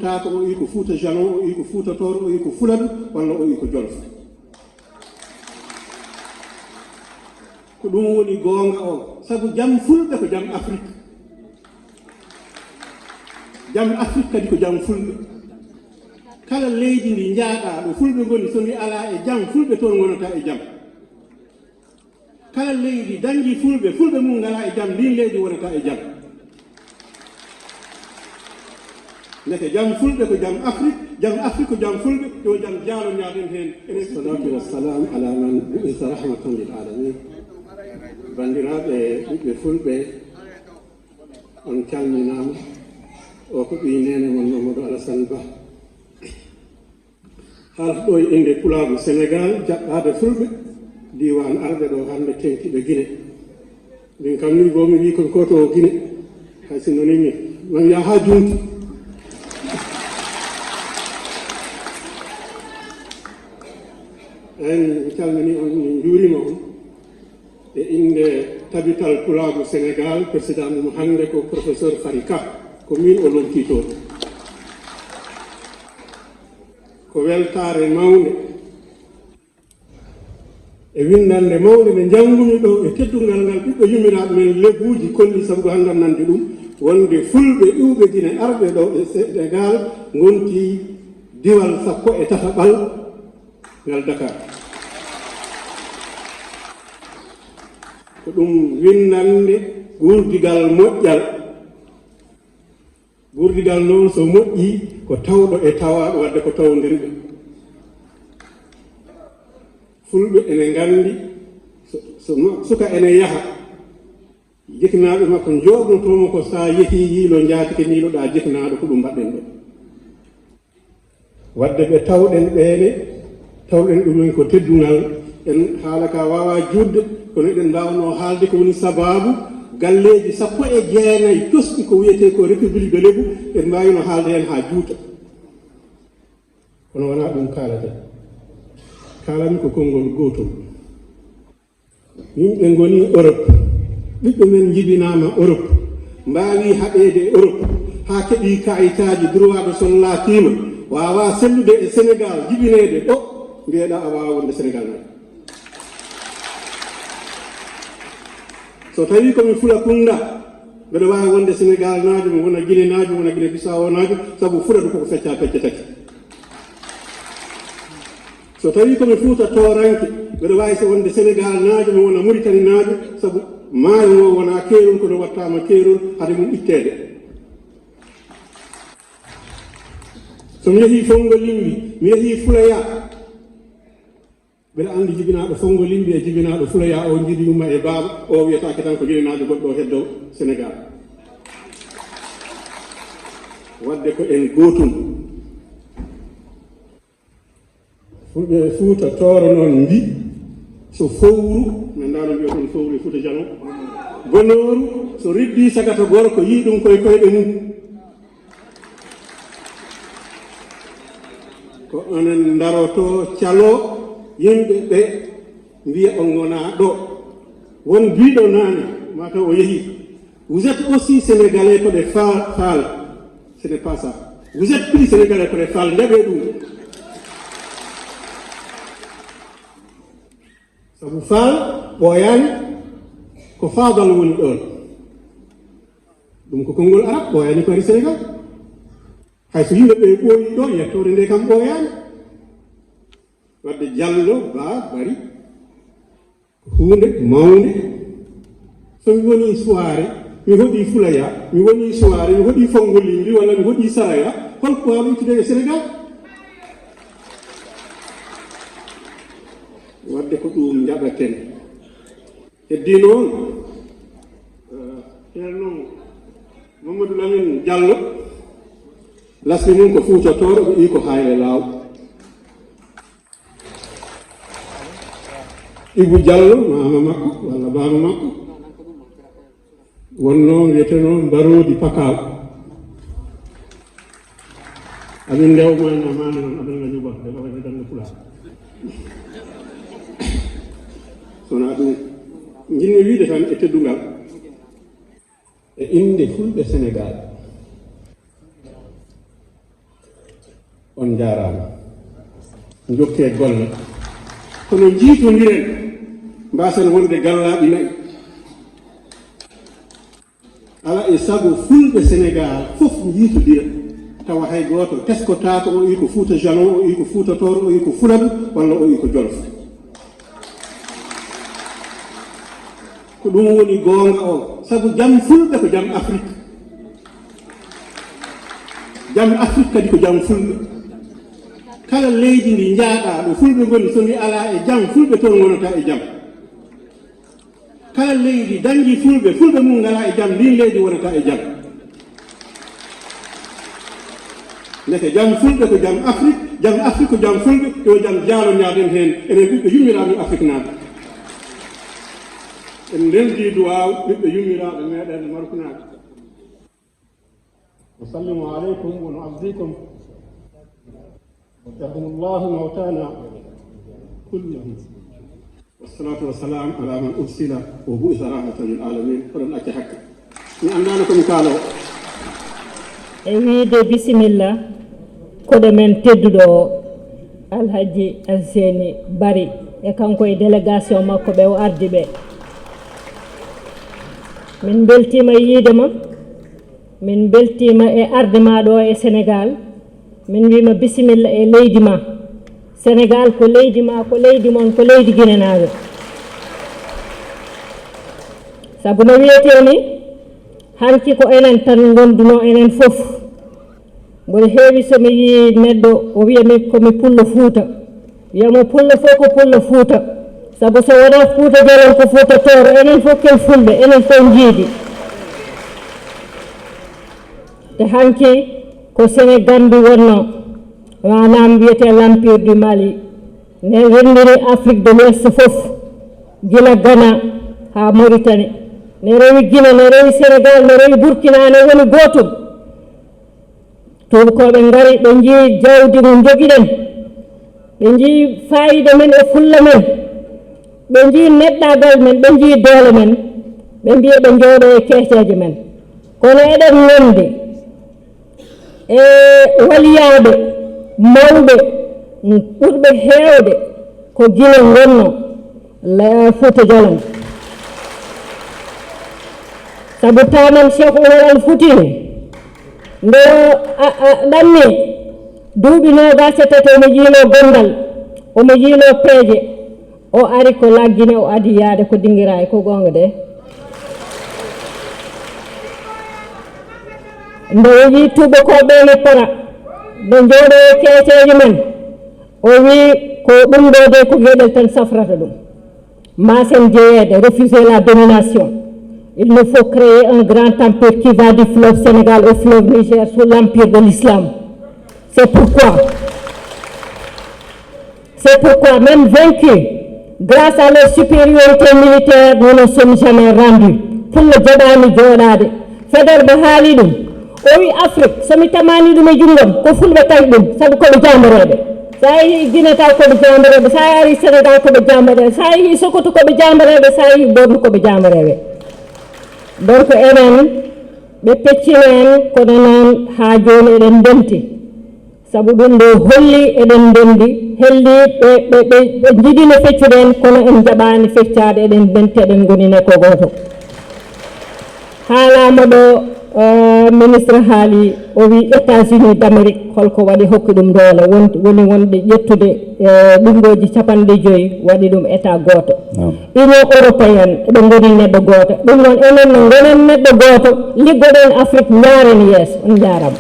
taako o wi ko Fuuta Jalon o wi ko Fuuta Tooro o wi ko Fuladu walla o wi ko Jolof ko ɗum woni goonga o sabu jam fulɓe ko jam Afrique jam Afrique kadi ko jam fulɓe kala leydi ndi njaaɗa ɗo fulɓe ngoni so ndi alaa e jam fulɓe toon ngonata e jam kala leydi dañji fulɓe mum ngalaa e jam ndin leydi wonata e jam neke jam fulɓe ko jam Afrique ko jam fulɓe yo jam jaalo ñaaɗen heen salatu wassalam ala man bu'itha rahmatan lil alamin banndiraaɓe ɓiɓɓe fulɓe on calminaama o ko ɓii nene mon Mamadou Alassane Ba haalata ɗo e innde Pulaagu Sénégal jaɓɓaade fulɓe diwan arɓe ɗo hannde tenkiɓe Guinée min kam ni bo mi wi kon koto o Guinée hay sinno ninmi man wiya ha junti en mi calmini on min juurima on e inde tabital Pulaagu Sénégal président mum hannde ko professeur Farika ko min o lomtito ko weltare mawde e windande mawde ɓe janngumi ɗo e teddungal ngal ɓiɓɓe yummiraɓe men lebbuji kolli sabu ko hanndam nande ɗum wonde fulɓe iwɓe Guinée arɓe ɗo e Sénégal gonti diwal 13 ngal Dakar ko ɗum windande gurdigal moƴƴal gurdigal noon so moƴƴi ko tawɗo e tawaɗo wadde ko tawdirɓe fulɓe ene nganndi so suka ene yaha jiknaaɓe makko jooɗotomo ko sa yehii yiilo jaatike miiloɗa jiknaaɗo ko ɗum mbaɗɗen ɗo wadde ɓe tawɗen ɓeene tawɗen ɗumen ko teddungal en haala ka wawa juutde kono eɗen mbawno haalde ko woni sababu galleji 19 tosɗi ko wiyete ko république de Lébou en mbawino haalde hen ha juuta kono wona ɗum kaalate kalami ko konngol gotol yimɓe ngoni Europe ɓiɓɓe men jibinama Europe mbawi haɓede Europe ha keeɓi kayitaji droit de sol laatima wawa sellude e Sénégal jibinede ɗo mbiyeɗa a wawa wonde Sénégal nayi so tawi komi fula kunda mbeɗa wawi wonde Sénégal naajo mi wona Guinée naajo wona Guinée Bissau naajo saabu fuladu koko fecca pecce tati so tawi komi Fuuta Tooranke mbeɗa wawi so wonde Sénégal naajo mi wona Mauritanie naajo saabu maayo ngo wona keerol kono wattama keerol hade mum ittede somi yeehi Fongo Limbi mi yeehi Fulaya mbeɗa andi jibinaɗo Fongo Limbi e jibinaɗo Fulaya o jiiɗi yumma e baaba o wiyatake tan ko jibinaɗo goɗɗo o heddo Sénégal wadde ko en gotum fulɓe Fuuta Tooro noon mbi so fowru min ndano mbiya toon fowru e Fuuta Jalon gonooru so riddi sagata gorko yii ɗum koye koyɗe mum ko onen daroto calo yimɓe ɓe mbiya on gona ɗo won biɗo nane mataw o yeehi vous êtes aussi sénégalais ko ɗe faal ce n'est pas ça vous êtes plus sénégalais ko ɗe faal ndeɓe ɗum sabu faal ɓooyaani ko faadal woni ɗon ɗum ko konngol arab ɓooyaani ko ari Sénégal hay so yimɓe ɓe ɓooyi ɗo yettore nde kam ɓooyaani wadde Diallo Bari hunde mawnde so mi woni soirée mi hoɗi Fulaya mi woni soirée mi hoɗi Fongo Limbi walla mi hoɗi Saraya holko wawa ittude e Sénégal wadde ko ɗum jaɓaten heddi noon ceerno Mamadou Lamine Diallo lasmi mum ko Fuuta Tooro ɓe ƴi ko Hayle Law Ibou Diallo mama makko walla baba makko wonno wiyeteno Mbarodi Pakal amin ndewmana mane noon aɗa gañuba nde ɗoɓe danno Pulaar sona ɗum jinmi wiide tan e teddungal e inde fulɓe Sénégal on jaaraama jokkee golle kono jiitodiren mbasen wonde gallaaɓe nayi ala e sago fulɓe Sénégal fof jiitodira tawa hay gooto teskotaako o wi ko Fuuta Jalon o wi ko Fuuta Tooro o wi ko Fuladu walla o wi ko Jolof ko ɗum woni goonga o sabu jam fulɓe ko jam Afrique jam Afrique kadi ko jam fulɓe kala leydi ndi njaaɗaa ɗo fulɓe ngoni so ndi alaa e jam fulɓe toon wonata e jam kala leydi dañji fulɓe mum ngalaa e jam ndin leydi wonata e jam ndeke jam fulɓe ko jam Afrique ko jam fulɓe yo jam jaalonaaden heen enen ɓiɓɓe yummiraaɓe Afrique naaɓe en ndenndii duwaaw ɓiɓɓe yummiraaɓe meeɗen marukunaaɓe wasallimu aleykum wa nu'azzikum يرحم الله موتانا كلهم والصلاة والسلام على من أرسل وبعث رحمة للعالمين ولم أكن حقا عندكم قالوا wiide bisimilla koɗo men tedduɗo Alhaji Alseni Bari e kanko e délégation makko ɓe o ardi ɓe min beltima e yiidema min beltima e arde ma ɗo e Sénégal min wima bisimilla e leydi ma Sénégal ko leydi ma ko leydi mon ko leydi guinenaɓe saabu no wiyete ni hanki ko enen tan gonduno enen fof mboɗo heewi somi yi neɗɗo o wiyami komi pullo Fuuta wiyamo pullo fof ko pullo Fuuta saabu so wona Fuuta Jalon ko Fuuta Tooro enen fof kel fulɓe enen fof jiidi te hanki ko Sénégal mbi wonno manam wiyete l'empire du Mali ne renndiri Afrique de l'Ouest fof gila Ghana ha Mauritanie ne rewi Guinée ne rewi Sénégal ne rewi Burkina ne woni gotum tubakoɓe ngari ɓe jii jawdi mo joguiɗen ɓe jii fayida men e fulla men ɓe jii neɗɗagal men ɓe jii doole men ɓe mbiya ɓe jooɗo e keeceje men kono eɗen gondi e waliyaɓe mawɓe ɓurɓe heewde ko Guinée gonno Fuuta Jalon sabu taman Cheikh Oumar Al Fouti nde ɗanni duuɓi nogas e tati omo jiino gondal omo jiino peeje o ari ko laggine o adi yaade ko dinguira e ko gonga de nde o wi tubakoɓe ne para nde jooɗo e keeceji men o wi ko ɗum ɗo de ko gueɗel tan safrata ɗum masen jeeyede refuser la domination. Il nous faut créer un grand empire qui va du fleuve Sénégal au fleuve Niger sous l'empire de l'islam. C'est pourquoi même vaincus, grâce à leur supériorité militaire, nous ne sommes jamais rendus. Pour le jaɓani jooɗade Faidherbe haali ɗum o wi Afrique somi tamani ɗum e junggam ko fulɓe tawi ɗum saabu koɓe jambareɓe sa yeehi Guinée taw koɓe jambareɓe sa ari Sénégal koɓe jambareɓe sa yeehi Sokoto koɓe jambareɓe sa yeehi Borno koɓe jambareɓe donc enen ɓe peccino en kono noon ha joni eɗen ndenti saabu ɗum ɗo holli eɗen ndendi helli ɓe jiɗino feccude en kono en jaɓani feccade eɗen ndenti eɗen gonine ko goto haalama ɗo ministre haali o wi États-Unis d'Amérique holko waɗi hokki ɗum doole woni wonde ƴettude ɗumɗoji 50 waɗi ɗum état goto Union européenne eɓe goni neɗɗo goto ɗum noon enen no gonen neɗɗo goto liggoɗen Afrique jaaren yeeso on jarama.